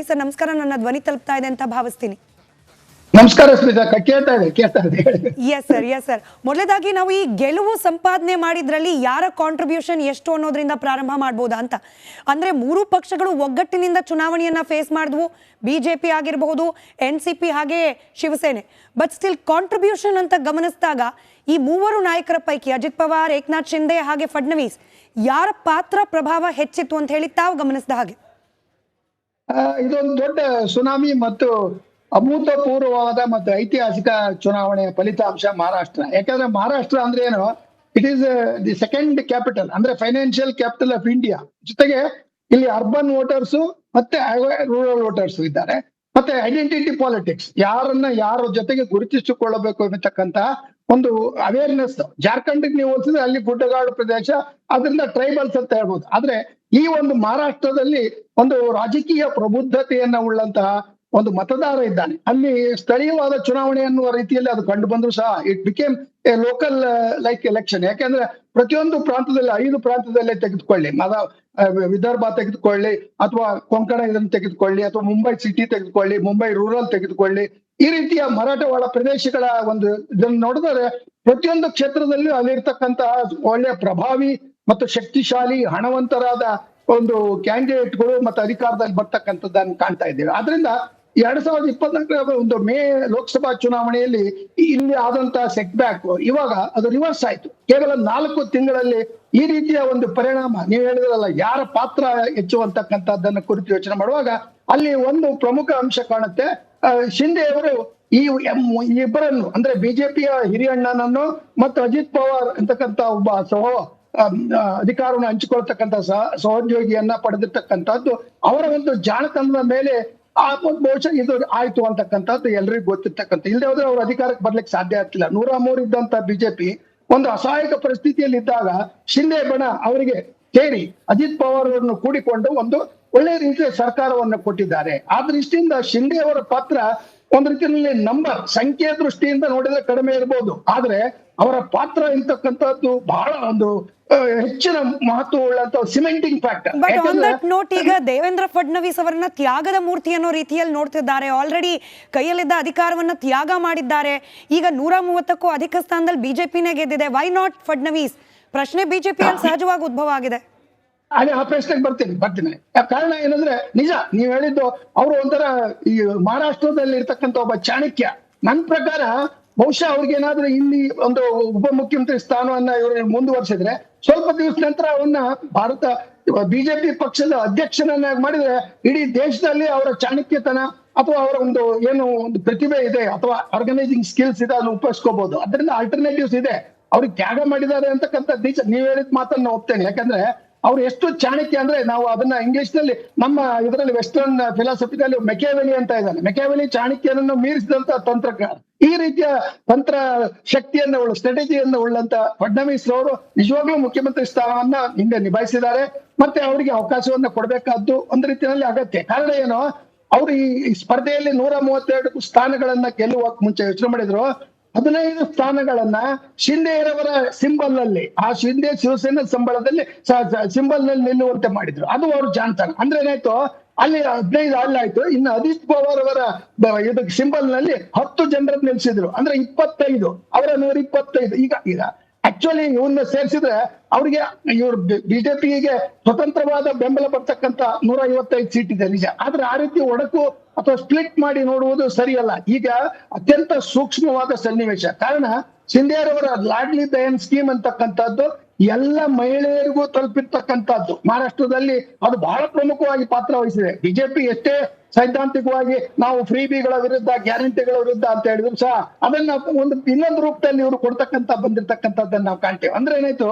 Sir ನಮಸ್ಕಾರ, ನನ್ನ ಧ್ವನಿ ತಲುಪ್ತಾ ಇದೆ ಅಂತ ಭಾವಿಸ್ತೀನಿ. ನಮಸ್ಕಾರ ಸ್ಮಿತಾ, ಕೇಳ್ತಾ ಇದೆ. Yes sir. ಮೊದಲದಾಗಿ ನಾವು ಈ ಗೆಲುವು ಸಂಪಾದನೆ ಮಾಡಿದ್ರಲ್ಲಿ ಯಾರ ಕಾಂಟ್ರಿಬ್ಯೂಷನ್ ಎಷ್ಟು ಅನ್ನೋದ್ರಿಂದ ಪ್ರಾರಂಭ ಮಾಡ್ಬೋದಾ ಅಂತ. ಅಂದ್ರೆ ಮೂರು ಪಕ್ಷಗಳು ಒಗ್ಗಟ್ಟಿನಿಂದ ಚುನಾವಣೆಯನ್ನ ಫೇಸ್ ಮಾಡಿದ್ವು. ಬಿಜೆಪಿ ಆಗಿರಬಹುದು, NCP ಹಾಗೆ ಶಿವಸೇನೆ. ಬಟ್ ಸ್ಟಿಲ್ ಕಾಂಟ್ರಿಬ್ಯೂಷನ್ ಅಂತ ಗಮನಿಸಿದಾಗ ಈ ಮೂವರು ನಾಯಕರ ಪೈಕಿ ಅಜಿತ್ ಪವಾರ್, ಏಕನಾಥ್ ಶಿಂದೆ ಹಾಗೆ ಫಡ್ನವೀಸ್ ಯಾರ ಪಾತ್ರ ಪ್ರಭಾವ ಹೆಚ್ಚಿತ್ತು ಅಂತ ಹೇಳಿ ತಾವು ಗಮನಿಸಿದ ಹಾಗೆ? ಇದೊಂದು ದೊಡ್ಡ ಸುನಾಮಿ ಮತ್ತು ಅಭೂತಪೂರ್ವವಾದ ಮತ್ತು ಐತಿಹಾಸಿಕ ಚುನಾವಣೆಯ ಫಲಿತಾಂಶ ಮಹಾರಾಷ್ಟ್ರ. ಯಾಕಂದ್ರೆ ಮಹಾರಾಷ್ಟ್ರ ಅಂದ್ರೆ ಏನು, it is the second capital, ಅಂದ್ರೆ ಫೈನಾನ್ಷಿಯಲ್ ಕ್ಯಾಪಿಟಲ್ ಆಫ್ ಇಂಡಿಯಾ. ಜೊತೆಗೆ ಇಲ್ಲಿ ಅರ್ಬನ್ ವೋಟರ್ಸ್ ಮತ್ತೆ ರೂರಲ್ ವೋಟರ್ಸ್ ಇದ್ದಾರೆ. ಮತ್ತೆ ಐಡೆಂಟಿಟಿ ಪಾಲಿಟಿಕ್ಸ್, ಯಾರ ಜೊತೆಗೆ ಗುರುತಿಸಿಕೊಳ್ಳಬೇಕು ಅನ್ನತಕ್ಕಂತ ಒಂದು ಅವೇರ್ನೆಸ್. ಜಾರ್ಖಂಡ್ ನೀವು ಹೋಲಿಸಿದ್ರೆ ಅಲ್ಲಿ ಗುಡ್ಡಗಾಡು ಪ್ರದೇಶ, ಅದರಿಂದ ಟ್ರೈಬಲ್ಸ್ ಅಂತ ಹೇಳ್ಬೋದು. ಆದ್ರೆ ಈ ಒಂದು ಮಹಾರಾಷ್ಟ್ರದಲ್ಲಿ ಒಂದು ರಾಜಕೀಯ ಪ್ರಬುದ್ಧತೆಯನ್ನ ಉಳ್ಳಂತಹ ಒಂದು ಮತದಾರ ಇದ್ದಾನೆ. ಅಲ್ಲಿ ಸ್ಥಳೀಯವಾದ ಚುನಾವಣೆ ಅನ್ನುವ ರೀತಿಯಲ್ಲಿ ಅದು ಕಂಡು ಬಂದ್ರು ಸಹ it became A local like election. ಯಾಕೆಂದ್ರೆ ಪ್ರತಿಯೊಂದು ಪ್ರಾಂತದಲ್ಲಿ 5 ಪ್ರಾಂತದಲ್ಲೇ ತೆಗೆದುಕೊಳ್ಳಿ, ವಿದರ್ಭ ತೆಗೆದುಕೊಳ್ಳಿ, ಅಥವಾ ಕೊಂಕಣ ಇದನ್ನು ತೆಗೆದುಕೊಳ್ಳಿ, ಅಥವಾ ಮುಂಬೈ ಸಿಟಿ ತೆಗೆದುಕೊಳ್ಳಿ, ಮುಂಬೈ ರೂರಲ್ ತೆಗೆದುಕೊಳ್ಳಿ, ಈ ರೀತಿಯ ಮರಾಠವಾಡ ಪ್ರದೇಶಗಳ ಒಂದು ಇದನ್ನು ನೋಡಿದರೆ ಪ್ರತಿಯೊಂದು ಕ್ಷೇತ್ರದಲ್ಲೂ ಅಲ್ಲಿರ್ತಕ್ಕಂತಹ ಒಳ್ಳೆಯ ಪ್ರಭಾವಿ ಮತ್ತು ಶಕ್ತಿಶಾಲಿ ಹಣವಂತರಾದ ಒಂದು ಕ್ಯಾಂಡಿಡೇಟ್ಗಳು ಮತ್ತು ಅಧಿಕಾರದಲ್ಲಿ ಬರ್ತಕ್ಕಂಥದ್ದನ್ನು ಕಾಣ್ತಾ ಇದ್ದೇವೆ. ಆದ್ರಿಂದ 2024 ಒಂದು ಮೇ ಲೋಕಸಭಾ ಚುನಾವಣೆಯಲ್ಲಿ ಇಲ್ಲಿ ಆದಂತಹ ಸೆಟ್ ಬ್ಯಾಕ್ ಇವಾಗ ಅದು ರಿವರ್ಸ್ ಆಯ್ತು. ಕೇವಲ 4 ತಿಂಗಳಲ್ಲಿ ಈ ರೀತಿಯ ಒಂದು ಪರಿಣಾಮ. ನೀವು ಹೇಳಿದ್ರಲ್ಲ ಯಾರ ಪಾತ್ರ ಹೆಚ್ಚು ಅಂತಕ್ಕಂಥದ್ದನ್ನ ಕುರಿತು ಯೋಚನೆ ಮಾಡುವಾಗ ಅಲ್ಲಿ ಒಂದು ಪ್ರಮುಖ ಅಂಶ ಕಾಣುತ್ತೆ. ಶಿಂದೆ ಅವರು ಈ ಇಬ್ಬರನ್ನು, ಅಂದ್ರೆ ಬಿಜೆಪಿಯ ಹಿರಿಯಣ್ಣನನ್ನು ಮತ್ತು ಅಜಿತ್ ಪವಾರ್ ಅಂತಕ್ಕಂಥ ಒಬ್ಬ ಅಧಿಕಾರವನ್ನು ಹಂಚಿಕೊಳ್ತಕ್ಕಂಥ ಸಹೋದ್ಯೋಗಿಯನ್ನ ಪಡೆದಿರ್ತಕ್ಕಂಥದ್ದು ಅವರ ಒಂದು ಜಾಣತನದ ಮೇಲೆ ಬಹುಶಃ ಇದು ಆಯ್ತು ಅಂತಕ್ಕಂಥದ್ದು ಎಲ್ರಿಗೂ ಗೊತ್ತಿರ್ತಕ್ಕಂಥ. ಇಲ್ಲದೆ ಹೋದ್ರೆ ಅವ್ರ ಅಧಿಕಾರಕ್ಕೆ ಬರ್ಲಿಕ್ಕೆ ಸಾಧ್ಯ ಆಗ್ತಿಲ್ಲ. 103 ಇದ್ದಂತ ಬಿಜೆಪಿ ಒಂದು ಅಸಹಾಯಕ ಪರಿಸ್ಥಿತಿಯಲ್ಲಿ ಇದ್ದಾಗ ಶಿಂದೆ ಬಣ ಅವರಿಗೆ ಸೇರಿ ಅಜಿತ್ ಪವಾರ್ ಅವರನ್ನು ಕೂಡಿಕೊಂಡು ಒಂದು ಒಳ್ಳೆ ರೀತಿಯ ಸರ್ಕಾರವನ್ನು ಕೊಟ್ಟಿದ್ದಾರೆ. ಆ ದೃಷ್ಟಿಯಿಂದ ಶಿಂದೆ ಅವರ ಪಾತ್ರ ಒಂದು ರೀತಿಯಲ್ಲಿ ಸಂಖ್ಯೆಯ ದೃಷ್ಟಿಯಿಂದ ನೋಡಿದ್ರೆ ಕಡಿಮೆ ಇರಬಹುದು, ಆದ್ರೆ ಅವರ ಪಾತ್ರ ಇಂತಕ್ಕಂಥದ್ದು ಬಹಳ ಒಂದು ಹೆಚ್ಚಿನ ಮಹತ್ವ ಉಳ್ಳಂತ cementing factor. But on that note, ಈಗ ದೇವೇಂದ್ರ ಫಡ್ನವೀಸ್ ಅವರನ್ನ ತ್ಯಾಗದ ಮೂರ್ತಿ ಅನ್ನೋ ರೀತಿಯಲ್ಲಿ ನೋಡ್ತಿದ್ದಾರೆ. ಆಲ್ರೆಡಿ ಕೈಯಲ್ಲಿದ್ದ ಅಧಿಕಾರವನ್ನ ತ್ಯಾಗ ಮಾಡಿದ್ದಾರೆ. ಈಗ 130ಕ್ಕೂ ಅಧಿಕ ಸ್ಥಾನದಲ್ಲಿ ಬಿಜೆಪಿನೇ ಗೆದ್ದಿದೆ. Why not Fadnavis? ಪ್ರಶ್ನೆ ಬಿಜೆಪಿಯಲ್ಲಿ ಸಹಜವಾಗಿ ಉದ್ಭವ ಆಗಿದೆ. ಅದೇ ಆ ಪ್ರಶ್ನೆಗೆ ಬರ್ತೀನಿ. ಕಾರಣ ಏನಂದ್ರೆ ನಿಜ ನೀವು ಹೇಳಿದ್ದು, ಅವರು ಒಂಥರ ಈ ಮಹಾರಾಷ್ಟ್ರದಲ್ಲಿ ಇರ್ತಕ್ಕಂಥ ಒಬ್ಬ ಚಾಣಕ್ಯ. ನನ್ನ ಪ್ರಕಾರ ಬಹುಶಃ ಅವ್ರಿಗೇನಾದ್ರೂ ಇಲ್ಲಿ ಒಂದು ಉಪಮುಖ್ಯಮಂತ್ರಿ ಸ್ಥಾನವನ್ನ ಇವರು ಮುಂದುವರಿಸಿದ್ರೆ ಸ್ವಲ್ಪ ದಿವಸ ನಂತರ ಅವನ್ನ ಭಾರತ ಬಿಜೆಪಿ ಪಕ್ಷದ ಅಧ್ಯಕ್ಷನನ್ನಾಗಿ ಮಾಡಿದ್ರೆ ಇಡೀ ದೇಶದಲ್ಲಿ ಅವರ ಚಾಣಕ್ಯತನ ಅಥವಾ ಅವರ ಒಂದು ಒಂದು ಪ್ರತಿಭೆ ಇದೆ ಅಥವಾ ಆರ್ಗನೈಸಿಂಗ್ ಸ್ಕಿಲ್ಸ್ ಇದೆ, ಅದನ್ನು ಉಪಯೋಗಿಸ್ಕೋಬಹುದು. ಅದರಿಂದ ಆಲ್ಟರ್ನೇಟಿವ್ಸ್ ಇದೆ. ಅವ್ರಿಗೆ ತ್ಯಾಗ ಮಾಡಿದ್ದಾರೆ ಅಂತಕ್ಕಂಥ ನಿಜ. ನೀವ್ ಹೇಳಿದ ಮಾತನ್ನ ಒಪ್ತೇನೆ. ಯಾಕಂದ್ರೆ ಅವ್ರು ಎಷ್ಟು ಚಾಣಕ್ಯ ಅಂದ್ರೆ ನಾವು ಅದನ್ನ ಇಂಗ್ಲಿಷ್ ನಲ್ಲಿ ನಮ್ಮ ಇದರಲ್ಲಿ ವೆಸ್ಟರ್ನ್ ಫಿಲಾಸಫಿನಲ್ಲಿ ಮೆಕ್ಯಾವೆಲಿ ಅಂತ ಇದ್ದಾನೆ. ಮೆಕ್ಯಾವೆಲಿ ಚಾಣಕ್ಯನನ್ನು ಮೀರಿಸಿದಂತ ತಂತ್ರಜ್ಞಾನ. ಈ ರೀತಿಯ ತಂತ್ರ ಶಕ್ತಿಯನ್ನ ಸ್ಟ್ರಾಟಜಿಯನ್ನ ಉಳ್ಳಂತ ಫಡ್ನವೀಸ್ ಅವರು ನಿಜವಾಗ್ಲೂ ಮುಖ್ಯಮಂತ್ರಿ ಸ್ಥಾನವನ್ನ ಹಿಂದೆ ನಿಭಾಯಿಸಿದ್ದಾರೆ. ಮತ್ತೆ ಅವರಿಗೆ ಅವಕಾಶವನ್ನ ಕೊಡಬೇಕಾದ್ದು ಒಂದು ರೀತಿಯಲ್ಲಿ ಅಗತ್ಯ. ಕಾರಣ ಏನು, ಅವರು ಈ ಸ್ಪರ್ಧೆಯಲ್ಲಿ 132 ಸ್ಥಾನಗಳನ್ನ ಗೆಲ್ಲುವ ಮುಂಚೆ ಯೋಚನೆ ಮಾಡಿದ್ರು. 15 ಸ್ಥಾನಗಳನ್ನ ಶಿಂದೆಯವರ ಸಿಂಬಲ್ ನಲ್ಲಿ, ಆ ಶಿಂದೆ ಶಿವಸೇನೆ ಸಿಂಬಲ್ ನಲ್ಲಿ ನಿಲ್ಲುವಂತೆ ಮಾಡಿದ್ರು. ಅದು ಅವರು ಜಾಣತನ. ಅಂದ್ರೆ ಏನಾಯ್ತು, ಅಲ್ಲಿ 15 ಅಲ್ಲಾಯ್ತು. ಇನ್ನು ಅಜಿತ್ ಪವಾರ್ ಅವರ ಸಿಂಬಲ್ ನಲ್ಲಿ 10 ಜನರನ್ನು ನಿಲ್ಸಿದ್ರು. ಅಂದ್ರೆ 25, ಅವರ 125. ಈಗ ಆಕ್ಚುಲಿ ಇವನ್ನ ಸೇರಿಸಿದ್ರೆ ಅವ್ರಿಗೆ ಇವ್ರು ಬಿಜೆಪಿಗೆ ಸ್ವತಂತ್ರವಾದ ಬೆಂಬಲ ಬರ್ತಕ್ಕಂಥ 155 ಸೀಟ್ ಇದೆ ನಿಜ. ಆದ್ರೆ ಆ ರೀತಿ ಒಡಕು ಅಥವಾ ಸ್ಪ್ಲಿಟ್ ಮಾಡಿ ನೋಡುವುದು ಸರಿಯಲ್ಲ. ಈಗ ಅತ್ಯಂತ ಸೂಕ್ಷ್ಮವಾದ ಸನ್ನಿವೇಶ. ಕಾರಣ ಶಿಂದೆಯವರ ಲಾಡ್ಲಿ ಬಹನ್ ಸ್ಕೀಮ್ ಅಂತಕ್ಕಂಥದ್ದು ಎಲ್ಲ ಮಹಿಳೆಯರಿಗೂ ತಲುಪಿರ್ತಕ್ಕಂಥದ್ದು ಮಹಾರಾಷ್ಟ್ರದಲ್ಲಿ ಅದು ಬಹಳ ಪ್ರಮುಖವಾಗಿ ಪಾತ್ರ ವಹಿಸಿದೆ. ಬಿಜೆಪಿ ಎಷ್ಟೇ ಸೈದ್ಧಾಂತಿಕವಾಗಿ ನಾವು ಫ್ರೀ ಬಿಗಳ ವಿರುದ್ಧ, ಗ್ಯಾರಂಟಿಗಳ ವಿರುದ್ಧ ಅಂತ ಹೇಳಿದ್ರು ಸಹ ಅದನ್ನ ಇನ್ನೊಂದು ರೂಪದಲ್ಲಿ ಇವರು ಬಂದಿರ್ತಕ್ಕಂಥದ್ದನ್ನ ನಾವು ಕಾಣ್ತೇವೆ. ಅಂದ್ರೆ ಏನಾಯ್ತು,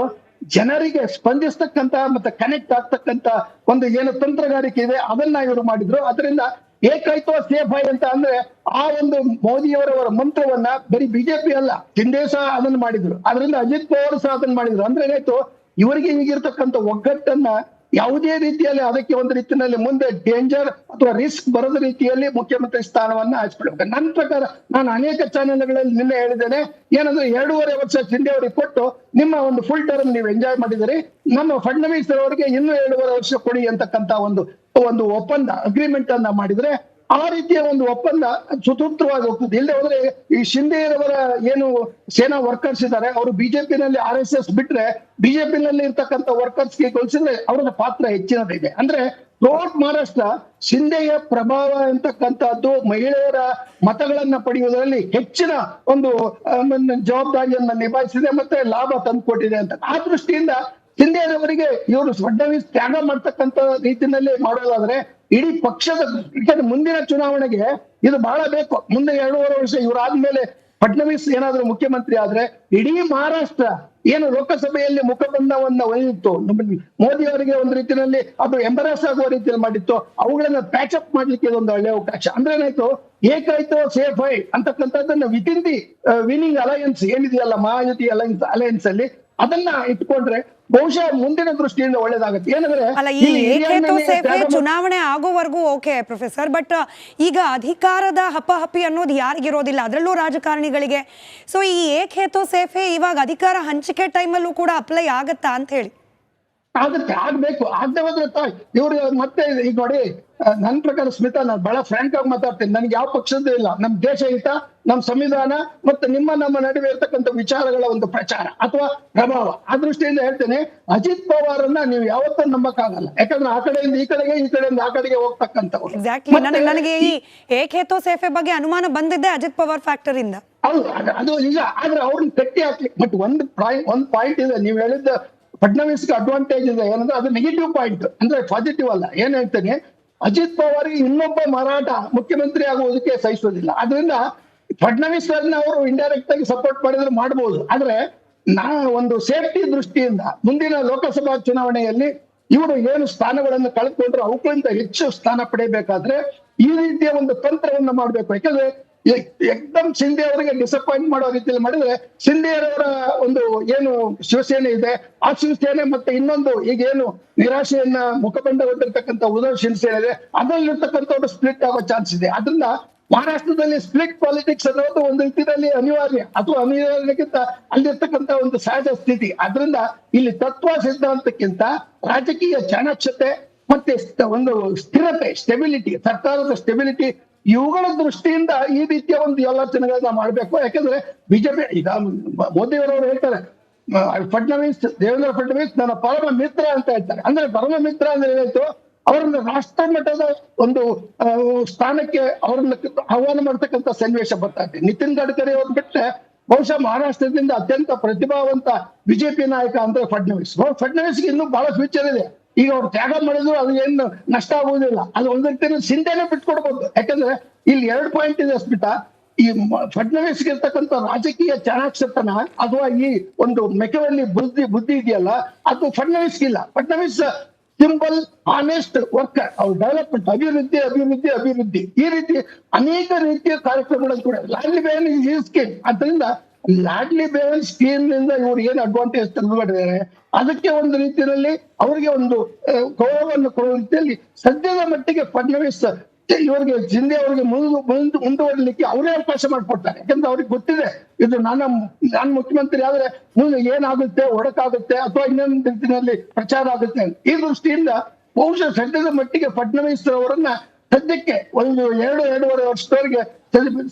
ಜನರಿಗೆ ಸ್ಪಂದಿಸ್ತಕ್ಕಂತ ಮತ್ತೆ ಕನೆಕ್ಟ್ ಆಗ್ತಕ್ಕಂತ ಒಂದು ತಂತ್ರಗಾರಿಕೆ ಇದೆ, ಅದನ್ನ ಇವರು ಮಾಡಿದ್ರು. ಅದರಿಂದ ಏಕಾಯ್ತು ಸೇಫ್ ಆಯ್ ಅಂತ ಅಂದ್ರೆ ಆ ಒಂದು ಮೋದಿಯವರವರ ಮಂತ್ರವನ್ನ ಬರೀ ಬಿಜೆಪಿ ಅಲ್ಲ, ಶಿಂದೆ ಸಹ ಅದನ್ನ ಮಾಡಿದ್ರು. ಅದರಿಂದ ಅಜಿತ್ ಪವಾರ್ ಸಹ ಅದನ್ನ ಮಾಡಿದ್ರು. ಅಂದ್ರೆ ಏನಾಯ್ತು, ಇವರಿಗೆ ಈಗಿರ್ತಕ್ಕಂಥ ಒಗ್ಗಟ್ಟನ್ನ ಯಾವುದೇ ರೀತಿಯಲ್ಲಿ ಅದಕ್ಕೆ ಒಂದು ರೀತಿಯಲ್ಲಿ ಮುಂದೆ ಡೇಂಜರ್ ಅಥವಾ ರಿಸ್ಕ್ ಬರದ ರೀತಿಯಲ್ಲಿ ಮುಖ್ಯಮಂತ್ರಿ ಸ್ಥಾನವನ್ನ ಹಂಚ್ಕೊಳ್ಬೇಕು. ನನ್ನ ಪ್ರಕಾರ ನಾನು ಅನೇಕ ಚಾನೆಲ್ಗಳಲ್ಲಿ ನಿನ್ನೆ ಹೇಳಿದ್ದೇನೆ, ಏನಂದ್ರೆ 2.5 ವರ್ಷ ಶಿಂದೆ ಅವರಿಗೆ ಕೊಟ್ಟು ನಿಮ್ಮ ಒಂದು ಫುಲ್ ಟರ್ಮ್ ನೀವು ಎಂಜಾಯ್ ಮಾಡಿದಿರಿ, ನಮ್ಮ ಫಡ್ನವೀಸ್ ಅವರಿಗೆ ಇನ್ನೂ 2.5 ವರ್ಷ ಕೊಡಿ ಅಂತಕ್ಕಂತ ಒಂದು ಒಂದು ಒಪ್ಪಂದ ಅಗ್ರಿಮೆಂಟ್ ಅನ್ನ ಮಾಡಿದ್ರೆ ಆ ರೀತಿಯ ಒಂದು ಒಪ್ಪಂದ ಸುಸೂತ್ರವಾಗಿ ಹೋಗ್ತದೆ. ಇಲ್ಲದೆ ಹೋದ್ರೆ ಈ ಶಿಂದೆಯವರ ಏನು ಸೇನಾ ವರ್ಕರ್ಸ್ ಇದ್ದಾರೆ ಅವರು ಬಿಜೆಪಿನಲ್ಲಿ RSS ಬಿಟ್ರೆ ಬಿಜೆಪಿನಲ್ಲಿ ಇರ್ತಕ್ಕಂಥ ವರ್ಕರ್ಸ್ಗೆ ಹೋಲಿಸಿದ್ರೆ ಅವರ ಪಾತ್ರ ಹೆಚ್ಚಿನದಿದೆ. ಅಂದ್ರೆ ಥ್ರೂಔಟ್ ಮಹಾರಾಷ್ಟ್ರ ಶಿಂದೆಯ ಪ್ರಭಾವ ಅಂತಕ್ಕಂಥದ್ದು ಮಹಿಳೆಯರ ಮತಗಳನ್ನ ಪಡೆಯುವುದರಲ್ಲಿ ಹೆಚ್ಚಿನ ಒಂದು ಜವಾಬ್ದಾರಿಯನ್ನ ನಿಭಾಯಿಸಿದೆ ಮತ್ತೆ ಲಾಭ ತಂದುಕೊಟ್ಟಿದೆ ಅಂತ. ಆ ದೃಷ್ಟಿಯಿಂದ ಶಿಂದೆಯವರಿಗೆ ಇವರು ಫಡ್ನವೀಸ್ ತ್ಯಾಗ ಮಾಡ್ತಕ್ಕಂಥ ರೀತಿಯಲ್ಲಿ ಮಾಡೋದಾದ್ರೆ ಇಡೀ ಪಕ್ಷದ, ಯಾಕಂದ್ರೆ ಮುಂದಿನ ಚುನಾವಣೆಗೆ ಇದು ಬಹಳ ಬೇಕು. ಮುಂದೆ 2.5 ವರ್ಷ ಇವರಾದ್ಮೇಲೆ ಫಡ್ನವೀಸ್ ಏನಾದ್ರು ಮುಖ್ಯಮಂತ್ರಿ ಆದ್ರೆ ಇಡೀ ಮಹಾರಾಷ್ಟ್ರ ಏನು ಲೋಕಸಭೆಯಲ್ಲಿ ಮುಖಬಂಧವನ್ನ ಒಯ್ಯಿತ್ತು ಮೋದಿ ಅವರಿಗೆ ಒಂದು ರೀತಿಯಲ್ಲಿ ಅದು ಎಂಬರಾಸ್ ಆಗುವ ರೀತಿಯಲ್ಲಿ ಮಾಡಿತ್ತು, ಅವುಗಳನ್ನ ಪ್ಯಾಚಪ್ ಮಾಡ್ಲಿಕ್ಕೆ ಇದೊಂದು ಒಳ್ಳೆ ಅವಕಾಶ. ಅಂದ್ರೆ ಏನಾಯ್ತು, ಏಕಾಯ್ತು ಸೇಫ್ ಐ ಅಂತಕ್ಕಂಥದ್ದನ್ನ ವಿತಿನ್ ದಿ ವಿನಿಂಗ್ ಅಲಯನ್ಸ್ ಏನಿದೆಯಲ್ಲ ಮಹಾಯುತಿ ಅಲಯನ್ಸ್ ಅಲ್ಲಿ ಅದನ್ನ ಇಟ್ಕೊಂಡ್ರೆ ಬಹುಶಃ ಮುಂದಿನ ದೃಷ್ಟಿಯಿಂದ ಒಳ್ಳೇದಾಗುತ್ತೆ. ಏನಂದ್ರೆ ಅಲ್ಲ, ಈ ಏಕೇತೋ ಸೇಫೆ ಚುನಾವಣೆ ಆಗೋವರೆಗೂ ಓಕೆ ಪ್ರೊಫೆಸರ್, ಬಟ್ ಈಗ ಅಧಿಕಾರದ ಹಪಹಪಿ ಅನ್ನೋದು ಯಾರಿಗಿರೋದಿಲ್ಲ, ಅದರಲ್ಲೂ ರಾಜಕಾರಣಿಗಳಿಗೆ. ಸೊ ಈ ಏಕೇತೋ ಸೇಫೆ ಇವಾಗ ಅಧಿಕಾರ ಹಂಚಿಕೆ ಟೈಮಲ್ಲೂ ಕೂಡ ಅಪ್ಲೈ ಆಗತ್ತಾ ಅಂತ ಹೇಳಿ? ಆಗುತ್ತೆ, ಆಗ್ಬೇಕು. ಆಗದೆ ಹೋದ್ರೆ ಇವ್ರು ಮತ್ತೆ ಈಗ ನೋಡಿ, ನನ್ನ ಪ್ರಕಾರ ಸ್ಮಿತಾ, ನಾನು ಬಹಳ ಫ್ರಾಂಕ್ ಆಗಿ ಮಾತಾಡ್ತೇನೆ. ನನ್ಗೆ ಯಾವ ಪಕ್ಷದ ಇಲ್ಲ, ನಮ್ ದೇಶ ಹಿತ, ನಮ್ ಸಂವಿಧಾನ ಮತ್ತೆ ನಮ್ಮ ನಡುವೆ ಇರ್ತಕ್ಕಂಥ ವಿಚಾರಗಳ ಒಂದು ಪ್ರಚಾರ ಅಥವಾ ಪ್ರಭಾವ, ಆ ದೃಷ್ಟಿಯಿಂದ ಹೇಳ್ತೇನೆ ಅಜಿತ್ ಪವಾರನ್ನ ನೀವು ಯಾವತ್ತೂ ನಂಬಕ್ಕಾಗಲ್ಲ. ಯಾಕಂದ್ರೆ ಆ ಕಡೆಯಿಂದ ಈ ಕಡೆಗೆ, ಈ ಕಡೆಯಿಂದ ಆ ಕಡೆಗೆ ಹೋಗ್ತಕ್ಕಂಥವ್ರು. ಎಕ್ಸಾಕ್ಟ್ಲಿ, ನನಗೆ ಈ ಏಕೇತೋ ಸೇಫೆ ಬಗ್ಗೆ ಅನುಮಾನ ಬಂದಿದ್ದೆ ಅಜಿತ್ ಪವಾರ್ ಫ್ಯಾಕ್ಟರ್ ಇಂದ. ಹೌದು, ಅದು ನಿಜ. ಆದ್ರೆ ಅವ್ರನ್ನ ಕಟ್ಟಿ ಹಾಕ್ಲಿ. ಬಟ್ ಒಂದು ಪಾಯಿಂಟ್ ಇದೆ, ನೀವು ಹೇಳಿದ್ದ ಫಡ್ನವೀಸ್ಗೆ ಅಡ್ವಾಂಟೇಜ್ ಇದೆ ಏನಂದ್ರೆ ಅದು ನೆಗೆಟಿವ್ ಪಾಯಿಂಟ್, ಅಂದ್ರೆ ಪಾಸಿಟಿವ್ ಅಲ್ಲ. ಏನ್ ಹೇಳ್ತೇನೆ, ಅಜಿತ್ ಪವಾರ್ಗೆ ಇನ್ನೊಬ್ಬ ಮರಾಠ ಮುಖ್ಯಮಂತ್ರಿ ಆಗುವುದಕ್ಕೆ ಸಹಿಸೋದಿಲ್ಲ. ಅದರಿಂದ ಫಡ್ನವೀಸ್ ಅವರು ಇಂಡೈರೆಕ್ಟ್ ಆಗಿ ಸಪೋರ್ಟ್ ಮಾಡಿದ್ರೆ ಮಾಡಬಹುದು. ಆದ್ರೆ ಒಂದು ಸೇಫ್ಟಿ ದೃಷ್ಟಿಯಿಂದ ಮುಂದಿನ ಲೋಕಸಭಾ ಚುನಾವಣೆಯಲ್ಲಿ ಇವರು ಏನು ಸ್ಥಾನಗಳನ್ನು ಕಳೆದುಕೊಂಡ್ರೆ ಅವುಗಳಿಂದ ಹೆಚ್ಚು ಸ್ಥಾನ ಪಡೆಯಬೇಕಾದ್ರೆ ಈ ರೀತಿಯ ಒಂದು ತಂತ್ರವನ್ನ ಮಾಡ್ಬೇಕು. ಯಾಕಂದ್ರೆ ಏಕ್ದಮ್ ಶಿಂದೆ ಅವರಿಗೆ ಡಿಸಪಾಯಿಂಟ್ ಮಾಡೋ ರೀತಿಯಲ್ಲಿ ಮಾಡಿದ್ರೆ ಶಿಂದೆಯವರ ಒಂದು ಏನು ಶಿವಸೇನೆ ಇದೆ ಆ ಶಿವಸೇನೆ ಮತ್ತೆ ಇನ್ನೊಂದು ಈಗೇನು ನಿರಾಶೆಯನ್ನ ಮುಖಬಂಧ ಹೊಂದಿರತಕ್ಕಂಥ ಉದ್ಧವ್ ಶಿವಸೇನೆ ಇದೆ ಅದರಲ್ಲಿರ್ತಕ್ಕಂಥ ಸ್ಪ್ಲಿಟ್ ಆಗೋ ಚಾನ್ಸ್ ಇದೆ. ಅದರಿಂದ ಮಹಾರಾಷ್ಟ್ರದಲ್ಲಿ ಸ್ಪ್ಲಿಟ್ ಪಾಲಿಟಿಕ್ಸ್ ಅನ್ನೋದು ಒಂದು ರೀತಿಯಲ್ಲಿ ಅನಿವಾರ್ಯ ಅಥವಾ ಅನಿವಾರ್ಯಕ್ಕಿಂತ ಅಲ್ಲಿರ್ತಕ್ಕಂಥ ಒಂದು ಸಹಜ ಸ್ಥಿತಿ. ಅದರಿಂದ ಇಲ್ಲಿ ತತ್ವ ಸಿದ್ಧಾಂತಕ್ಕಿಂತ ರಾಜಕೀಯ ಚಾಣಾಕ್ಷತೆ ಮತ್ತೆ ಒಂದು ಸ್ಥಿರತೆ, ಸ್ಟೆಬಿಲಿಟಿ, ಸರ್ಕಾರದ ಸ್ಟೆಬಿಲಿಟಿ, ಇವುಗಳ ದೃಷ್ಟಿಯಿಂದ ಈ ರೀತಿಯ ಒಂದು ಆಲೋಚನೆಗಳನ್ನ ಮಾಡ್ಬೇಕು. ಯಾಕಂದ್ರೆ ಬಿಜೆಪಿ ಈಗ ಮೋದಿಯವರವರು ಹೇಳ್ತಾರೆ ದೇವೇಂದ್ರ ಫಡ್ನವೀಸ್ ನನ್ನ ಪರಮ ಮಿತ್ರ ಅಂತ ಹೇಳ್ತಾರೆ. ಅಂದ್ರೆ ಪರಮ ಮಿತ್ರ ಅಂದ್ರೆ ಏನಾಯ್ತು, ಅವರನ್ನ ರಾಷ್ಟ್ರ ಮಟ್ಟದ ಒಂದು ಸ್ಥಾನಕ್ಕೆ ಅವರನ್ನ ಆಹ್ವಾನ ಮಾಡ್ತಕ್ಕಂಥ ಸನ್ನಿವೇಶ ಬರ್ತಾ ಇದೆ. ನಿತಿನ್ ಗಡ್ಕರಿ ಅವ್ರು ಬಿಟ್ಟರೆ ಬಹುಶಃ ಮಹಾರಾಷ್ಟ್ರದಿಂದ ಅತ್ಯಂತ ಪ್ರತಿಭಾವಂತ ಬಿಜೆಪಿ ನಾಯಕ ಅಂದ್ರೆ ಫಡ್ನವೀಸ್ಗೆ ಇನ್ನೂ ಬಹಳ ಫ್ಯೂಚರ್ ಇದೆ. ಈಗ ಅವ್ರು ತ್ಯಾಗ ಮಾಡಿದ್ರು ಅದು ಏನು ನಷ್ಟ ಆಗುವುದಿಲ್ಲ. ಅದು ಒಂದು ರೀತಿಯಲ್ಲಿ ಚಿಂತೆನೆ ಬಿಟ್ಕೊಡ್ಬೋದು. ಯಾಕಂದ್ರೆ ಇಲ್ಲಿ 2 ಪಾಯಿಂಟ್ ಇದೆ ಸ್ಮಿತಾ. ಈ ಫಡ್ನವೀಸ್ಗೆ ಇರ್ತಕ್ಕಂಥ ರಾಜಕೀಯ ಚಾಣಾಕ್ಷತನ ಅಥವಾ ಈ ಒಂದು ಮೆಕವಲ್ಲಿ ಬುದ್ಧಿ ಇದೆಯಲ್ಲ ಅದು ಫಡ್ನವೀಸ್ಗಿಲ್ಲ. Fadnavis simple honest worker. ಅವ್ರ ಡೆವಲಪ್ಮೆಂಟ್, ಅಭಿವೃದ್ಧಿ ಈ ರೀತಿ ಅನೇಕ ರೀತಿಯ ಕಾರ್ಯಕ್ರಮಗಳನ್ನು ಕೂಡ ಲಾಡ್ಲಿ ಬೇಹನ್ ಸ್ಕೀಮ್. ಅದರಿಂದ ಲಾಡ್ಲಿ ಬೇಹನ್ ಸ್ಕೀಮ್ ನಿಂದ ಇವ್ರು ಏನು ಅಡ್ವಾಂಟೇಜ್ ತಂದು ಮಾಡಿದ್ದಾರೆ ಅದಕ್ಕೆ ಒಂದು ರೀತಿಯಲ್ಲಿ ಅವರಿಗೆ ಒಂದು ಗೌರವವನ್ನು ಕೊಡುವ ರೀತಿಯಲ್ಲಿ ಸದ್ಯದ ಮಟ್ಟಿಗೆ ಫಡ್ನವೀಸ್ ಇವರಿಗೆ ಶಿಂದೆ ಅವರಿಗೆ ಮುಂದುವರಿಲಿಕ್ಕೆ ಅವರೇ ಅವಕಾಶ ಮಾಡಿಕೊಡ್ತಾರೆ. ಯಾಕಂದ್ರೆ ಅವ್ರಿಗೆ ಗೊತ್ತಿದೆ ಇದು ನಾನು ಮುಖ್ಯಮಂತ್ರಿ ಆದ್ರೆ ಮುಂದೆ ಏನಾಗುತ್ತೆ, ಒಡಕಾಗುತ್ತೆ ಅಥವಾ ಇನ್ನೊಂದು ರೀತಿಯಲ್ಲಿ ಪ್ರಚಾರ ಆಗುತ್ತೆ. ಈ ದೃಷ್ಟಿಯಿಂದ ಬಹುಶಃ ಸದ್ಯದ ಮಟ್ಟಿಗೆ ಫಡ್ನವೀಸ್ ಅವರನ್ನ ಸದ್ಯಕ್ಕೆ ಒಂದು 2-2.5 ವರ್ಷದವರೆಗೆ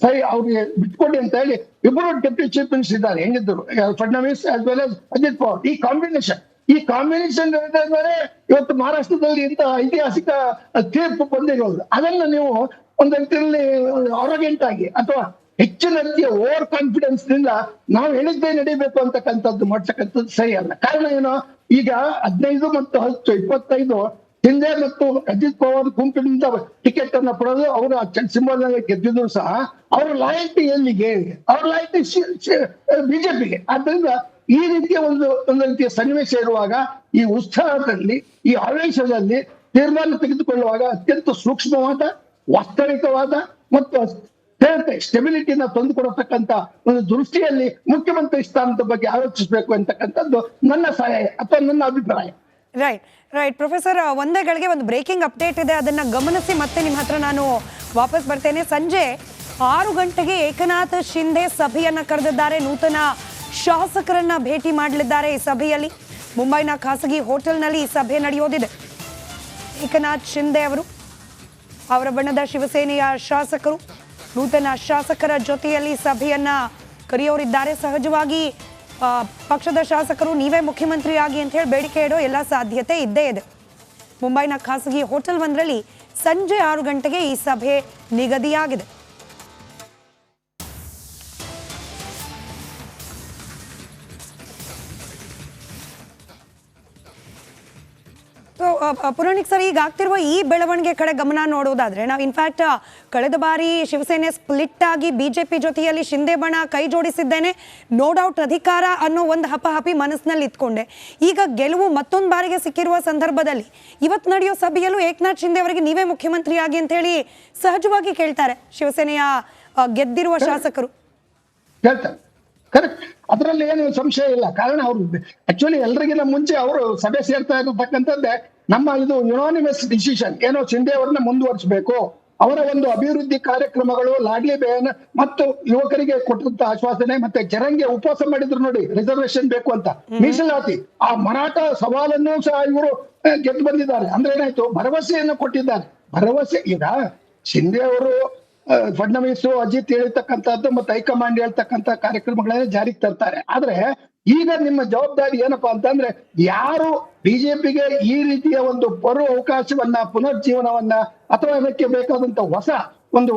ಸರಿ ಅವ್ರಿಗೆ ಬಿಟ್ಕೊಡಿ ಅಂತ ಹೇಳಿ ಇಬ್ಬರು ಡೆಪ್ಯೂಟಿ ಚೀಫ್ ಮಿನಿಸ್ಟರ್ ಇದ್ದಾರೆ ಹೆಂಗಿದ್ರು, Fadnavis as well as Ajit Pawar. ಈ ಕಾಂಬಿನೇಷನ್ ಮೇಲೆ ಇವತ್ತು ಮಹಾರಾಷ್ಟ್ರದಲ್ಲಿ ಇಂತ ಐತಿಹಾಸಿಕ ತೀರ್ಪು ಬಂದಿರೋದು. ಅದನ್ನ ನೀವು ಒಂದು ರೀತಿಯಲ್ಲಿ ಆರೋಗ್ಯಂಟ್ ಆಗಿ ಅಥವಾ ಹೆಚ್ಚಿನ ರೀತಿಯ ಓವರ್ ಕಾನ್ಫಿಡೆನ್ಸ್ ನಿಂದ ನಾವು ಹೇಳಿದ್ದೇ ನಡೀಬೇಕು ಅಂತಕ್ಕಂಥದ್ದು ಮಾಡ್ತಕ್ಕಂಥದ್ದು ಸರಿ ಅಲ್ಲ. ಕಾರಣ ಏನು, ಈಗ 15 ಮತ್ತು 10 25 ಶಿಂದೆ ಮತ್ತು ಅಜಿತ್ ಪವಾರ್ ಗುಂಪಿನಿಂದ ಟಿಕೆಟ್ ಅನ್ನ ಪಡೆದು ಅವರು ಸಿಂಬಲ್ ಗೆದ್ದಿದ್ರು ಸಹ ಅವರ ಲಾಯಲ್ಟಿ ಎಲ್ಲಿಗೆ, ಅವ್ರ ಲಾಯಲ್ಟಿ ಬಿಜೆಪಿಗೆ. ಆದ್ದರಿಂದ ಈ ರೀತಿಯ ಒಂದು ರೀತಿಯ ಸನ್ನಿವೇಶ ಇರುವಾಗ ಈ ಉತ್ಸಾಹದಲ್ಲಿ, ಈ ಆವೇಶದಲ್ಲಿ ತೀರ್ಮಾನ ತೆಗೆದುಕೊಳ್ಳುವಾಗ ಅತ್ಯಂತ ಸೂಕ್ಷ್ಮವಾದ, ವಾಸ್ತವಿಕವಾದ ಮತ್ತು ಸ್ಟೆಬಿಲಿಟಿನ ತಂದುಕೊಡತಕ್ಕಂತ ಒಂದು ದೃಷ್ಟಿಯಲ್ಲಿ ಮುಖ್ಯಮಂತ್ರಿ ಸ್ಥಾನದ ಬಗ್ಗೆ ಆಲೋಚಿಸಬೇಕು ಅಂತಕ್ಕಂಥದ್ದು ನನ್ನ ಸಲಹೆ ಅಥವಾ ನನ್ನ ಅಭಿಪ್ರಾಯ. ರೈಟ್ ಪ್ರೊಫೆಸರ್, ಒಂದೇ ಗಳಿಗೆ ಒಂದು ಬ್ರೇಕಿಂಗ್ ಅಪ್ಡೇಟ್ ಇದೆ, ಅದನ್ನ ಗಮನಿಸಿ ಮತ್ತೆ ನಿಮ್ಮ ಹತ್ರ ನಾನು ವಾಪಸ್ ಬರ್ತೇನೆ. ಸಂಜೆ 6 ಗಂಟೆಗೆ ಏಕನಾಥ್ ಶಿಂದೆ ಸಭೆಯನ್ನ ಕರೆದಿದ್ದಾರೆ. ನೂತನ ಶಾಸಕರನ್ನ ಭೇಟಿ ಮಾಡಲಿದ್ದಾರೆ. ಈ ಸಭೆಯಲ್ಲಿ ಮುಂಬೈನ ಖಾಸಗಿ ಹೋಟೆಲ್ನಲ್ಲಿ ಈ ಸಭೆ ನಡೆಯೋದಿದೆ. ಏಕನಾಥ್ ಶಿಂದೆ ಅವರು, ಅವರ ಬಣದ ಶಿವಸೇನೆಯ ಶಾಸಕರು ನೂತನ ಶಾಸಕರ ಜೊತೆಯಲ್ಲಿ ಸಭೆಯನ್ನ ಕರೆಯೋರಿದ್ದಾರೆ. ಸಹಜವಾಗಿ ಪಕ್ಷದ ಶಾಸಕರು ನೀವೇ ಮುಖ್ಯಮಂತ್ರಿ ಆಗಿ ಅಂತ ಹೇಳಿ ಬೇಡಿಕೆ ಇಡೋ ಎಲ್ಲ ಸಾಧ್ಯತೆ ಇದ್ದೇ ಇದೆ. ಮುಂಬೈನ ಖಾಸಗಿ ಹೋಟೆಲ್ ಒಂದರಲ್ಲಿ ಸಂಜೆ 6 ಗಂಟೆಗೆ ಈ ಸಭೆ ನಿಗದಿಯಾಗಿದೆ. ಪುರಾಣಿಕ್ ಸರ್, ಈಗ ಆಗ್ತಿರುವ ಈ ಬೆಳವಣಿಗೆ ಕಡೆ ಗಮನ ನೋಡೋದಾದ್ರೆ ನಾವು ಇನ್ಫ್ಯಾಕ್ಟ್ ಕಳೆದ ಬಾರಿ ಶಿವಸೇನೆ ಸ್ಪ್ಲಿಟ್ ಆಗಿ ಬಿಜೆಪಿ ಜೊತೆಯಲ್ಲಿ ಶಿಂದೆ ಬಣ ಕೈ ಜೋಡಿಸಿದ್ದೇನೆ, ನೋ ಡೌಟ್ ಅಧಿಕಾರ ಅನ್ನೋ ಒಂದು ಹಪಹಪಿ ಮನಸ್ಸಿನಲ್ಲಿ ಇಟ್ಕೊಂಡೆ. ಈಗ ಗೆಲುವು ಮತ್ತೊಂದು ಬಾರಿಗೆ ಸಿಕ್ಕಿರುವ ಸಂದರ್ಭದಲ್ಲಿ ಇವತ್ತು ನಡೆಯೋ ಸಭೆಯಲ್ಲೂ ಏಕನಾಥ್ ಶಿಂದೆ ಅವರಿಗೆ ನೀವೇ ಮುಖ್ಯಮಂತ್ರಿ ಆಗಿ ಅಂತ ಹೇಳಿ ಸಹಜವಾಗಿ ಕೇಳ್ತಾರೆ ಶಿವಸೇನೆಯ ಗೆದ್ದಿರುವ ಶಾಸಕರು. ಹೇಳ್ತಾರೆ, ಕರೆಕ್ಟ್, ಅದರಲ್ಲಿ ಏನು ಸಂಶಯ ಇಲ್ಲ. ಕಾರಣ ಅವರು ಆಕ್ಚುಲಿ ಎಲ್ರಿಗಿಂತ ಮುಂಚೆ ಅವರು ಸಭೆ ಸೇರ್ತಾ ಇರತಕ್ಕಂಥದ್ದೇ ನಮ್ಮ ಇದು ಯುನಾನಿಮಸ್ ಡಿಸಿಷನ್, ಏನೋ ಶಿಂದೆ ಅವ್ರನ್ನ ಮುಂದುವರಿಸಬೇಕು, ಅವರ ಒಂದು ಅಭಿವೃದ್ಧಿ ಕಾರ್ಯಕ್ರಮಗಳು, ಲಾಡ್ಲಿ ಬೇನ್ ಮತ್ತು ಯುವಕರಿಗೆ ಕೊಟ್ಟಂತ ಆಶ್ವಾಸನೆ, ಮತ್ತೆ ಜರಂಗೆ ಉಪವಾಸ ಮಾಡಿದ್ರು ನೋಡಿ, ರಿಸರ್ವೇಶನ್ ಬೇಕು ಅಂತ, ಮೀಸಲಾತಿ, ಆ ಮರಾಠ ಸವಾಲನ್ನು ಸಹ ಇವರು ಗೆದ್ದು ಬಂದಿದ್ದಾರೆ. ಅಂದ್ರೆ ಏನಾಯ್ತು, ಭರವಸೆಯನ್ನು ಕೊಟ್ಟಿದ್ದಾರೆ. ಭರವಸೆ ಈಗ ಶಿಂದೆ ಅವರು ಫಡ್ನವೀಸ್ ಅಜಿತ್ ಹೇಳಿರ್ತಕ್ಕಂಥದ್ದು ಮತ್ತೆ ಹೈಕಮಾಂಡ್ ಹೇಳ್ತಕ್ಕಂಥ ಕಾರ್ಯಕ್ರಮಗಳನ್ನ ಜಾರಿಗೆ ತರ್ತಾರೆ. ಆದ್ರೆ ಈಗ ನಿಮ್ಮ ಜವಾಬ್ದಾರಿ ಏನಪ್ಪಾ ಅಂತಂದ್ರೆ, ಯಾರು ಬಿಜೆಪಿಗೆ ಈ ರೀತಿಯ ಒಂದು ಬರೋ ಅವಕಾಶವನ್ನ, ಪುನರ್ಜೀವನವನ್ನ ಅಥವಾ ಅದಕ್ಕೆ ಬೇಕಾದಂತ ಹೊಸ ಒಂದು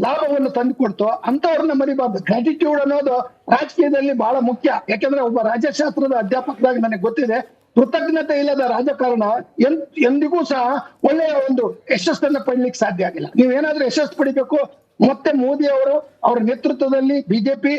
ಲಾಭವನ್ನು ತಂದು ಕೊಡ್ತೋ ಅಂತವ್ರನ್ನ ಮರಿಬಾರ್ದು. ಗ್ರಾಟಿಟ್ಯೂಡ್ ಅನ್ನೋದು ರಾಜಕೀಯದಲ್ಲಿ ಬಹಳ ಮುಖ್ಯ. ಯಾಕಂದ್ರೆ ಒಬ್ಬ ರಾಜ್ಯಶಾಸ್ತ್ರದ ಅಧ್ಯಾಪಕರಾಗಿ ನನಗೆ ಗೊತ್ತಿದೆ, ಕೃತಜ್ಞತೆ ಇಲ್ಲದ ರಾಜಕಾರಣ ಎಂದಿಗೂ ಸಹ ಒಳ್ಳೆಯ ಒಂದು ಯಶಸ್ಸನ್ನ ಪಡಿಲಿಕ್ಕೆ ಸಾಧ್ಯ ಆಗಿಲ್ಲ. ನೀವೇನಾದ್ರೂ ಯಶಸ್ಸು ಪಡಿಬೇಕು, ಮತ್ತೆ ಮೋದಿ ಅವರು ಅವರ ನೇತೃತ್ವದಲ್ಲಿ ಬಿಜೆಪಿ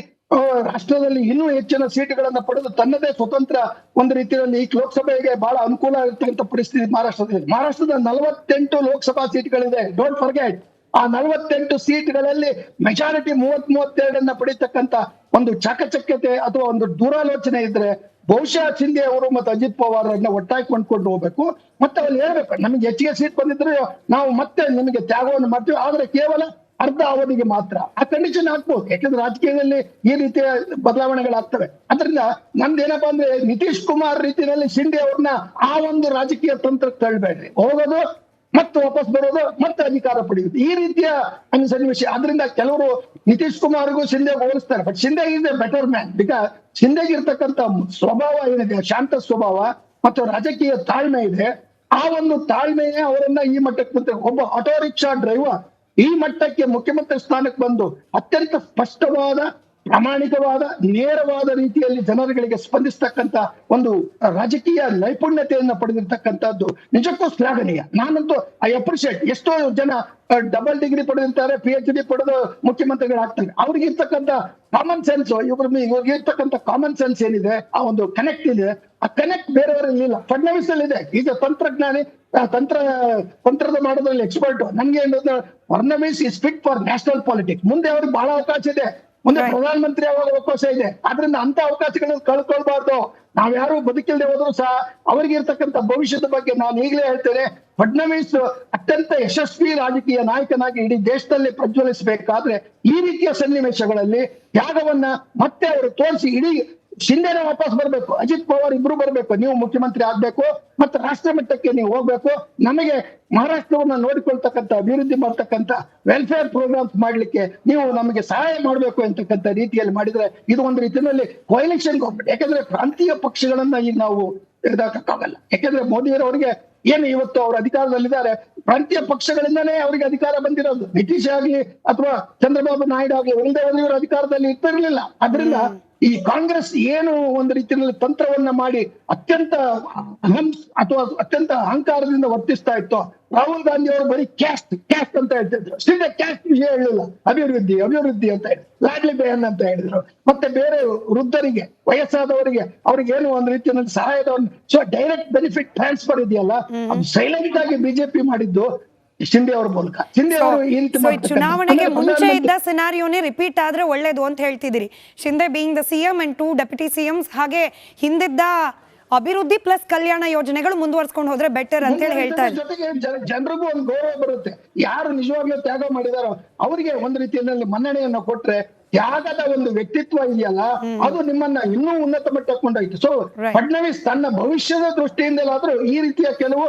ರಾಷ್ಟ್ರದಲ್ಲಿ ಇನ್ನೂ ಹೆಚ್ಚಿನ ಸೀಟುಗಳನ್ನ ಪಡೆದು ತನ್ನದೇ ಸ್ವತಂತ್ರ ಒಂದು ರೀತಿಯಲ್ಲಿ ಈ ಲೋಕಸಭೆಗೆ ಬಹಳ ಅನುಕೂಲ ಇರ್ತಕ್ಕಂಥ ಪರಿಸ್ಥಿತಿ ಮಹಾರಾಷ್ಟ್ರದ 48 ಲೋಕಸಭಾ ಸೀಟ್ಗಳಿದೆ. ಡೋಂಟ್ ಫರ್ಗೆಟ್, ಆ 48 ಸೀಟ್ಗಳಲ್ಲಿ ಮೆಜಾರಿಟಿ 32 ಪಡಿತಕ್ಕಂತ ಒಂದು ಚಾಕಚಕ್ಯತೆ ಅಥವಾ ಒಂದು ದೂರಾಲೋಚನೆ ಇದ್ರೆ ಬಹುಶಃ ಶಿಂದೆ ಅವರು ಮತ್ತು ಅಜಿತ್ ಪವಾರ್ ಅನ್ನ ಒಟ್ಟಾಗಿ ಕೊಂಡ್ಕೊಂಡು ಹೋಗ್ಬೇಕು. ಮತ್ತೆ ಅಲ್ಲಿ ಹೇಳ್ಬೇಕು, ನಮಗೆ ಹೆಚ್ಚಿಗೆ ಸೀಟ್ ಬಂದಿದ್ರೆ ನಾವು ಮತ್ತೆ ನಿಮಗೆ ತ್ಯಾಗವನ್ನು ಮಾಡ್ತೀವಿ, ಆದ್ರೆ ಕೇವಲ ಅರ್ಧ ಅವಧಿಗೆ ಮಾತ್ರ. ಆ ಕಂಡೀಷನ್ ಹಾಕ್ಬೋದು, ಯಾಕಂದ್ರೆ ರಾಜಕೀಯದಲ್ಲಿ ಈ ರೀತಿಯ ಬದಲಾವಣೆಗಳಾಗ್ತವೆ. ಅದರಿಂದ ನಮ್ದೇನಪ್ಪಾ ಅಂದ್ರೆ, ನಿತೀಶ್ ಕುಮಾರ್ ರೀತಿಯಲ್ಲಿ ಶಿಂದೆ ಅವ್ರನ್ನ ಆ ಒಂದು ರಾಜಕೀಯ ತಂತ್ರಕ್ಕೆ ತಳ್ಳಬೇಡ್ರಿ, ಹೋಗೋದು ಮತ್ತೆ ವಾಪಸ್ ಬರೋದು ಮತ್ತೆ ಅಧಿಕಾರ ಪಡೆಯುವುದು, ಈ ರೀತಿಯ ಸನ್ನಿವೇಶ. ಆದ್ರಿಂದ ಕೆಲವರು ನಿತೀಶ್ ಕುಮಾರ್ಗೂ ಶಿಂದೆಗೆ ಹೋಲಿಸ್ತಾರೆ, but Shinde is a better man. Because ಶಿಂದೆಗೆ ಇರ್ತಕ್ಕಂಥ ಸ್ವಭಾವ ಏನಿದೆ, ಶಾಂತ ಸ್ವಭಾವ ಮತ್ತು ರಾಜಕೀಯ ತಾಳ್ಮೆ ಇದೆ. ಆ ಒಂದು ತಾಳ್ಮೆಯೇ ಅವರನ್ನ ಈ ಮಟ್ಟಕ್ಕೆ ಒಬ್ಬ ಆಟೋ ರಿಕ್ಷಾ ಡ್ರೈವರ್ ಈ ಮಟ್ಟಕ್ಕೆ ಮುಖ್ಯಮಂತ್ರಿ ಸ್ಥಾನಕ್ಕೆ ಬಂದು ಅತ್ಯಂತ ಸ್ಪಷ್ಟವಾದ, ಪ್ರಾಮಾಣಿಕವಾದ, ನೇರವಾದ ರೀತಿಯಲ್ಲಿ ಜನರುಗಳಿಗೆ ಸ್ಪಂದಿಸ್ತಕ್ಕಂಥ ಒಂದು ರಾಜಕೀಯ ನೈಪುಣ್ಯತೆಯನ್ನ ಪಡೆದಿರ್ತಕ್ಕಂಥದ್ದು ನಿಜಕ್ಕೂ ಶ್ಲಾಘನೀಯ. ನಾನಂತೂ ಐ ಅಪ್ರಿಶಿಯೇಟ್. ಎಷ್ಟೋ ಜನ ಡಬಲ್ ಡಿಗ್ರಿ ಪಡೆದಿರ್ತಾರೆ, PhD ಪಡೆದು ಮುಖ್ಯಮಂತ್ರಿಗಳಾಗ್ತಾರೆ. ಅವ್ರಿಗೆ ಇರ್ತಕ್ಕಂಥ ಕಾಮನ್ ಸೆನ್ಸ್, ಇವ್ರಿಗೆ ಇರ್ತಕ್ಕಂಥ ಕಾಮನ್ ಸೆನ್ಸ್ ಏನಿದೆ, ಆ ಒಂದು ಕನೆಕ್ಟ್ ಇದೆ, ಆ ಕನೆಕ್ಟ್ ಬೇರೆಯವರಲ್ಲಿ ಇಲ್ಲ. ಫಡ್ನವೀಸ್ ಅಲ್ಲಿ ಇದೆ. ಈಗ ತಂತ್ರಜ್ಞಾನಿ, ತಂತ್ರದ ಮಾಡೋದ್ರಲ್ಲಿ ಎಕ್ಸ್ಪರ್ಟ್. ನಮ್ಗೆ Fadnavis is fit for national politics. ಮುಂದೆ ಅವ್ರಿಗೆ ಬಹಳ ಅವಕಾಶ ಇದೆ, ಮುಂದೆ ಪ್ರಧಾನ ಮಂತ್ರಿ ಆಗುವ ಅವಕಾಶ ಇದೆ. ಆದ್ರಿಂದ ಅಂತ ಅವಕಾಶಗಳನ್ನ ಕಳ್ಕೊಳ್ಬಾರ್ದು. ನಾವ್ಯಾರು ಬದುಕಿಲ್ಲದೆ ಹೋದ್ರು ಸಹ ಅವರಿಗೆ ಇರ್ತಕ್ಕಂಥ ಭವಿಷ್ಯದ ಬಗ್ಗೆ ನಾನು ಈಗಲೇ ಹೇಳ್ತೇನೆ, ಫಡ್ನವೀಸ್ ಅತ್ಯಂತ ಯಶಸ್ವಿ ರಾಜಕೀಯ ನಾಯಕನಾಗಿ ಇಡೀ ದೇಶದಲ್ಲಿ ಪ್ರಜ್ವಲಿಸಬೇಕಾದ್ರೆ ಈ ರೀತಿಯ ಸನ್ನಿವೇಶಗಳಲ್ಲಿ ತ್ಯಾಗವನ್ನ ಮತ್ತೆ ಅವರು ತೋರಿಸಿ ಇಡೀ ಶಿಂದೆನ ವಾಪಸ್ ಬರ್ಬೇಕು, ಅಜಿತ್ ಪವಾರ್ ಇಬ್ರು ಬರ್ಬೇಕು, ನೀವು ಮುಖ್ಯಮಂತ್ರಿ ಆಗ್ಬೇಕು, ಮತ್ತೆ ರಾಷ್ಟ್ರ ಮಟ್ಟಕ್ಕೆ ನೀವು ಹೋಗ್ಬೇಕು, ನಮಗೆ ಮಹಾರಾಷ್ಟ್ರವನ್ನ ನೋಡಿಕೊಳ್ತಕ್ಕಂಥ, ಅಭಿವೃದ್ಧಿ ಮಾಡ್ತಕ್ಕಂಥ ವೆಲ್ಫೇರ್ ಪ್ರೋಗ್ರಾಮ್ಸ್ ಮಾಡ್ಲಿಕ್ಕೆ ನೀವು ನಮಗೆ ಸಹಾಯ ಮಾಡ್ಬೇಕು ಅಂತಕ್ಕಂಥ ರೀತಿಯಲ್ಲಿ ಮಾಡಿದ್ರೆ ಇದು ಒಂದು ರೀತಿಯಲ್ಲಿ ಕೊಯಲಿಷನ್ ಗೌರ್ಮೆಂಟ್. ಯಾಕಂದ್ರೆ ಪ್ರಾಂತೀಯ ಪಕ್ಷಗಳನ್ನ ಈಗ ನಾವು ತೆಗೆದಾಕಕ್ಕಾಗಲ್ಲ. ಯಾಕಂದ್ರೆ ಮೋದಿಯವರಿಗೆ ಏನು ಇವತ್ತು ಅವರು ಅಧಿಕಾರದಲ್ಲಿದ್ದಾರೆ, ಪ್ರಾಂತೀಯ ಪಕ್ಷಗಳಿಂದನೇ ಅವರಿಗೆ ಅಧಿಕಾರ ಬಂದಿರೋದು. ನಿತೀಶ್ ಆಗ್ಲಿ ಅಥವಾ ಚಂದ್ರಬಾಬು ನಾಯ್ಡು ಆಗ್ಲಿ ಇಲ್ಲದೆ ಇವರು ಅಧಿಕಾರದಲ್ಲಿ ಇರ್ತಿರ್ಲಿಲ್ಲ. ಅದರಿಂದ ಈ ಕಾಂಗ್ರೆಸ್ ಏನು ಒಂದು ರೀತಿಯಲ್ಲಿ ತಂತ್ರವನ್ನ ಮಾಡಿ ಅತ್ಯಂತ ಅಥವಾ ಅತ್ಯಂತ ಅಹಂಕಾರದಿಂದ ವರ್ತಿಸ್ತಾ ಇತ್ತು. ರಾಹುಲ್ ಗಾಂಧಿ ಅವರು ಬರೀ ಕ್ಯಾಸ್ಟ್ ಅಂತ ಹೇಳ್ತಿದ್ರು, ಸಿಂಧೆ ಕ್ಯಾಸ್ಟ್ ವಿಷಯ ಹೇಳಿಲ್ಲ, ಅಭಿವೃದ್ಧಿ ಅಂತ ಹೇಳಿದ್ರು, ಲಾಡ್ಲಿ ಬೇನ್ ಅಂತ ಹೇಳಿದ್ರು. ಮತ್ತೆ ಬೇರೆ ವೃದ್ಧರಿಗೆ, ವಯಸ್ಸಾದವರಿಗೆ ಅವ್ರಿಗೆ ಏನು ಒಂದು ರೀತಿಯಲ್ಲಿ ಸಹಾಯದ ಸೊ ಡೈರೆಕ್ಟ್ ಬೆನಿಫಿಟ್ ಟ್ರಾನ್ಸ್ಫರ್ ಇದೆಯಲ್ಲ, ಅದು ಸೈಲೆಂಟ್ ಆಗಿ ಬಿಜೆಪಿ ಮಾಡಿದ್ದು ಶಿಂದೆ ಅವರ ಮೂಲಕ. ಶಿಂದೆ ಅವರು ಈ ರೀತಿ ಚುನಾವಣೆಗೆ ಮುಂಚೆ ಇದ್ದ ಸಿನಾರಿಯೋನೇ ರಿಪೀಟ್ ಆದ್ರೆ ಒಳ್ಳೇದು ಅಂತ ಹೇಳ್ತಿದ್ದೀರಿ. Shinde being the CM and 2 deputy CMs, ಹಾಗೆ ಹಿಂದಿದ್ದ ಅಭಿವೃದ್ಧಿ ಪ್ಲಸ್ ಕಲ್ಯಾಣ ಯೋಜನೆಗಳು ಮುಂದುವರ್ಸ್ಕೊಂಡು ಹೋದ್ರೆ ಬೆಟರ್ ಅಂತ ಹೇಳಿ ಹೇಳ್ತಾ ಇದ್ದಾರೆ. ಜೊತೆಗೆ ಜನರಿಗೂ ಒಂದು ಗೌರವ ಬರುತ್ತೆ. ಯಾರು ನಿಜವಾಗ್ಲೂ ತ್ಯಾಗ ಮಾಡಿದಾರೋ ಅವರಿಗೆ ಒಂದು ರೀತಿಯಲ್ಲಿ ಮನ್ನಣೆಯನ್ನು ಕೊಟ್ರೆ, ತ್ಯಾಗದ ಒಂದು ವ್ಯಕ್ತಿತ್ವ ಇದೆಯಲ್ಲ ಅದು ನಿಮ್ಮನ್ನ ಇನ್ನೂ ಉನ್ನತ ಮಟ್ಟಕ್ಕೆ ಕೊಂಡೊಯ್ತು. ಸೊ ಫಡ್ನವೀಸ್ ತನ್ನ ಭವಿಷ್ಯದ ದೃಷ್ಟಿಯಿಂದಲಾದ್ರೂ ಈ ರೀತಿಯ ಕೆಲವು